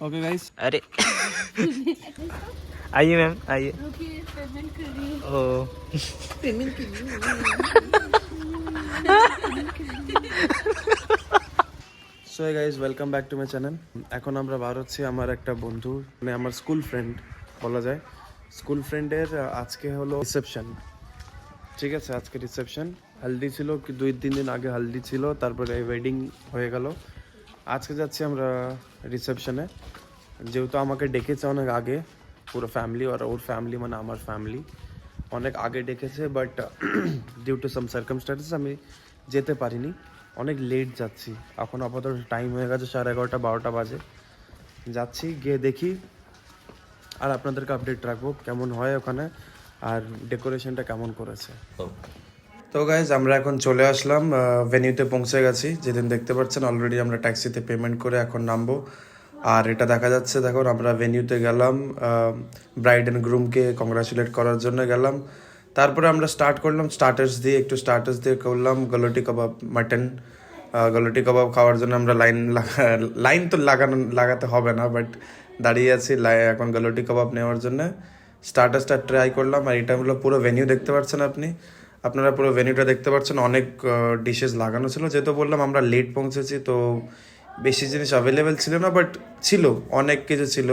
Okay guys. अरे आइए ma'am आइए। रुकिए, पेमेंट कर रही हूँ। ओ पेमेंट कर रही हूँ। So guys welcome back to my channel. এখন আমরা বার হচ্ছি আমার একটা বন্ধু, মানে আমার স্কুল ফ্রেন্ড বলা যায়। স্কুল ফ্রেন্ডের আজকে হলো রিসেপশন, ঠিক আছে? আজকে রিসেপশন, হলদি ছিল কি 2-3 দিন আগে হলদি ছিল, তারপরে ওয়েডিং হয়ে গেল। আজকে যাচ্ছি আমরা রিসেপশনে, যেহেতু আমাকে ডেকেছে অনেক আগে, পুরো ফ্যামিলি আর ওর ফ্যামিলি মানে আমার ফ্যামিলি অনেক আগে ডেকেছে, but due to some circumstances আমি যেতে পারিনি, অনেক লেট যাচ্ছি। এখন আপাতত টাইম হয়ে গেছে 11:30-12টা বাজে। যাচ্ছি, গিয়ে দেখি আর আপনাদেরকে আপডেট রাখবো কেমন হয় ওখানে আর ডেকোরেশনটা কেমন করেছে। তো গাইজ আমরা এখন চলে আসলাম, ভেনিউতে পৌঁছে গেছি। যেদিন দেখতে পাচ্ছেন অলরেডি আমরা ট্যাক্সিতে পেমেন্ট করে এখন নামবো। আর এটা দেখা যাচ্ছে, দেখুন আমরা ভেনিউতে গেলাম, ব্রাইড অ্যান্ড গ্রুমকে কংগ্রাচুলেট করার জন্য গেলাম। তারপরে আমরা স্টার্ট করলাম স্টার্টার্স দিয়ে করলাম গলটি কাবাব মাটন। গলটি কাবাব খাওয়ার জন্য আমরা লাইন তো লাগাতে হবে না, বাট দাঁড়িয়ে আছি এখন গলটি কাবাব নেওয়ার জন্য। স্টার্টার্সটা ট্রাই করলাম, আর এটা হলো পুরো ভেনিউ দেখতে পাচ্ছেন আপনারা পুরো ভেনিউটা দেখতে পাচ্ছেন। অনেক ডিশেস লাগানো ছিল, যেহেতু বললাম আমরা লেট পৌঁছেছি, তো বেশি জিনিস অ্যাভেলেবেল ছিল না, বাট ছিল, অনেক কিছু ছিল।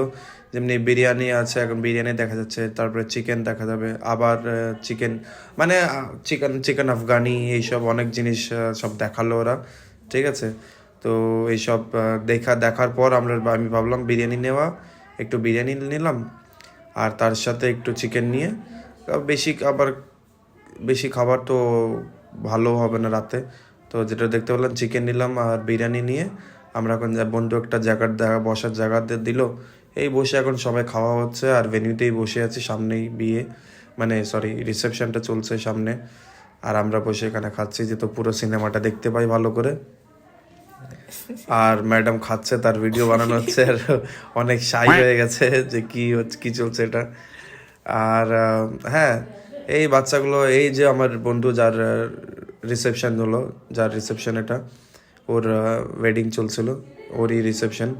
যেমনি বিরিয়ানি আছে, এখন বিরিয়ানি দেখা যাচ্ছে, তারপরে চিকেন দেখা যাবে, আবার চিকেন মানে চিকেন আফগানি, এইসব অনেক জিনিস সব দেখালো ওরা, ঠিক আছে? তো এইসব দেখার পর আমি ভাবলাম একটু বিরিয়ানি নিলাম, আর তার সাথে একটু চিকেন নিয়ে। বেশি খাবার তো ভালো হবে না রাতে, তো যেটা দেখতে পেলাম চিকেন নিলাম আর বিরিয়ানি নিয়ে আমরা এখন বন্ধু একটা বসার জায়গা দিল, এই বসে এখন সবাই খাওয়া হচ্ছে। আর ভেনিউতেই বসে আছি, সামনেই বিয়ে মানে সরি রিসেপশনটা চলছে সামনে, আর আমরা বসে এখানে খাচ্ছি, যে তো পুরো সিনেমাটা দেখতে পাই ভালো করে। আর ম্যাডাম খাচ্ছে, তার ভিডিও বানানো হচ্ছে, আর অনেক শাই হয়ে গেছে যে কি চলছে এটা। আর হ্যাঁ, এই বাচ্চাগুলো, এই যে আমার বন্ধু যার রিসেপশন এটা, ওর ওয়েডিং চলছিল, ওরই রিসেপশন।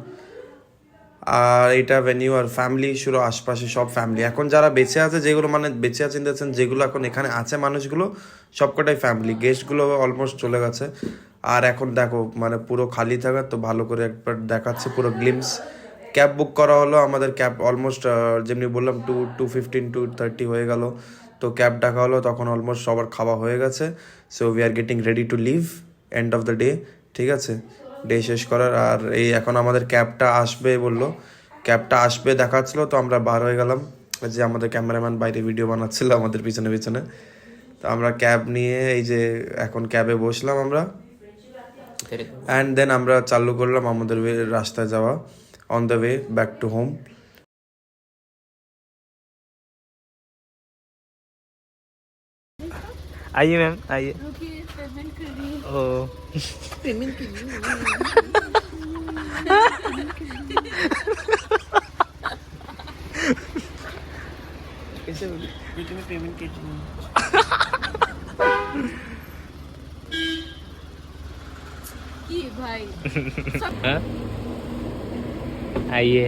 আর এটা ভেনিউ আর ফ্যামিলি শুরু, আশপাশে সব ফ্যামিলি এখন যারা বেঁচে আছে, যেগুলো মানে বেঁচে আছে যেগুলো এখন এখানে আছে মানুষগুলো, সবকটাই ফ্যামিলি। গেস্টগুলো অলমোস্ট চলে গেছে, আর এখন দেখো মানে পুরো খালি থাকা, তো ভালো করে একবার দেখাচ্ছে পুরো গ্লিমস। ক্যাব বুক করা হলো, আমাদের ক্যাব অলমোস্ট যেমনি বললাম 2:15-2:30 হয়ে গেল, তো ক্যাব ডাকা হলো, তখন অলমোস্ট সবার খাওয়া হয়ে গেছে। So we are getting ready to leave end of the day, ঠিক আছে? ডে শেষ করার। আর এই এখন আমাদের ক্যাবটা আসবে দেখাচ্ছিলো, তো আমরা বার হয়ে গেলাম, যে আমাদের ক্যামেরাম্যান বাইরে ভিডিও বানাচ্ছিল আমাদের পিছনে। তো আমরা ক্যাব নিয়ে এই যে এখন ক্যাবে বসলাম আমরা, অ্যান্ড দেন আমরা চালু করলাম আমাদের রাস্তায় যাওয়া, on the way back to home. आइए मैम आइए। रुकिए, पेमेंट कर रही हूँ। ओ पेमेंट कर रही हूँ। कैसे वीडियो में पेमेंट कर ये भाई आइए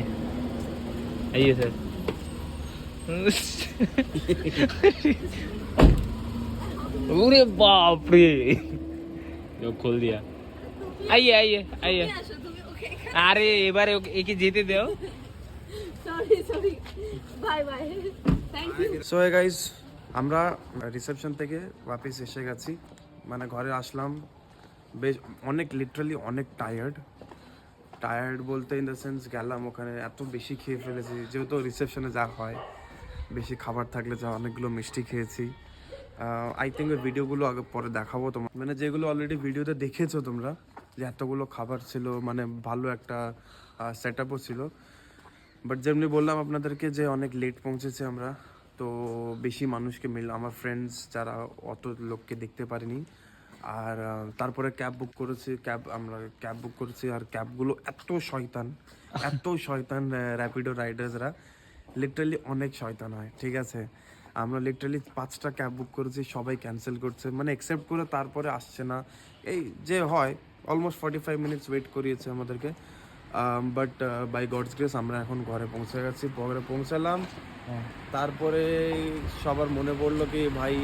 आइए सर। अरे बाप रे, जो खोल दिया। आइए आइए आइए। আসো তুমি, ওকে अरे এবারে একে যেতে দাও। Sorry bye bye, thank you. So guys আমরা রিসেপশন থেকে ওয়াপিস এসে গেছি, মানে ঘরে আসলাম। বেশ লিটারালি অনেক টায়ার্ড বলতে ইন দ্য সেন্স, গেলাম ওখানে এত বেশি খেয়ে ফেলেছি, যেহেতু রিসেপশনে যা হয় বেশি খাবার থাকলে যা, অনেকগুলো মিষ্টি খেয়েছি। আই থিঙ্ক ওই ভিডিওগুলো আগে পরে দেখাবো তোমার, মানে যেগুলো অলরেডি ভিডিওতে দেখেছো তোমরা, যে এতগুলো খাবার ছিল, মানে ভালো একটা সেট আপও ছিল। বাট যেমনি বললাম আপনাদেরকে যে অনেক লেট পৌঁছেছি আমরা, তো বেশি মানুষকে আমার ফ্রেন্ডস যারা, অত লোককে দেখতে পারিনি। আর তারপরে ক্যাব বুক করেছি, আর ক্যাবগুলো এত শয়তান র্যাপিডো রাইডার্সরা লিটারালি অনেক শয়তান হয়, ঠিক আছে? আমরা লিটারালি 5টা ক্যাব বুক করেছি, সবাই ক্যান্সেল করছে, মানে অ্যাকসেপ্ট করে তারপরে আসছে না। এই যে হয় অলমোস্ট 45 মিনিটস ওয়েট করিয়েছে আমাদেরকে। বাট বাই গডস গ্রেস আমরা এখন ঘরে পৌঁছে গেছি, ঘরে পৌঁছালাম। তারপরে সবার মনে পড়লো কি ভাই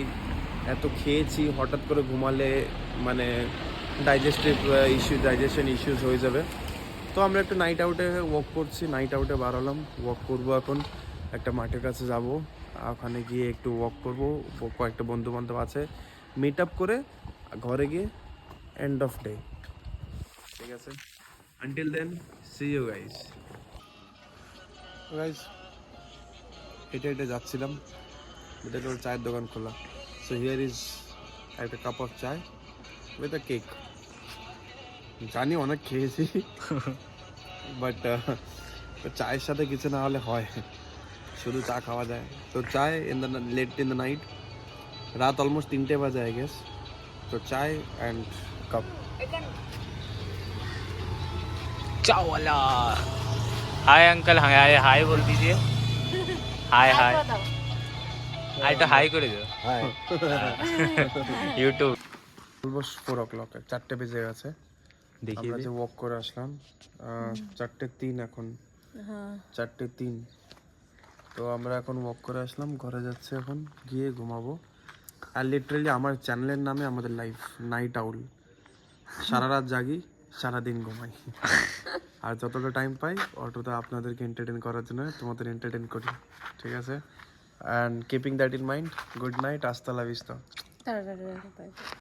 এত খেয়েছি, হঠাৎ করে ঘুমালে মানে ডাইজেশন ইস্যুস হয়ে যাবে। তো আমরা একটু নাইট আউটে ওয়াক করছি, নাইট আউটে বার হলাম, ওয়াক করবো এখন। একটা মাঠের কাছে যাব, ওখানে গিয়ে একটু ওয়াক করবো, কয়েকটা বন্ধু বান্ধব আছে, মিট আপ করে ঘরে গিয়ে এন্ড অফ ডে। ঠিক আছে, until then see you guys. Guys হেঁটে হেঁটে যাচ্ছিলাম, এটা একটা চায়ের দোকান খোলা। সো হিয়ার ইজ একটা cup of chai with a cake. জানি অনেক খেয়েছি, বাট চায়ের সাথে কিছু না হলে হয়, শুধু চা খাওয়া যায়। তো chai in the late in the night, রাত অলমোস্ট 3টে বাজে আই গেস। তো চাय एंड कप। चाओ वाला। हाय अंकल, हाय हाय बोल दीजिए। हाय हाय हाय तो हाय করে দিও। हाय ইউটিউব অলমোস্ট 4 o'clock, 4টে বেজে গেছে। দেখিয়ে আমরা দে। যে ওয়াক করে আসলাম 4:03 এখন, 4:03। তো আমরা এখন ওয়াক করে আসলাম, ঘরে যাচ্ছে এখন, গিয়ে ঘুমাবো। আর লিটারালি আমার চ্যানেলের নামে আমাদের লাইফ নাইট আউল, সারা রাত জাগি, সারাদিন ঘুমাই, আর যতটা টাইম পাই অতটা আপনাদেরকে এন্টারটেন করার জন্য তোমাদের এন্টারটেন করি। ঠিক আছে, and keeping that in mind, good night, আস্তা লা ভিস্তা।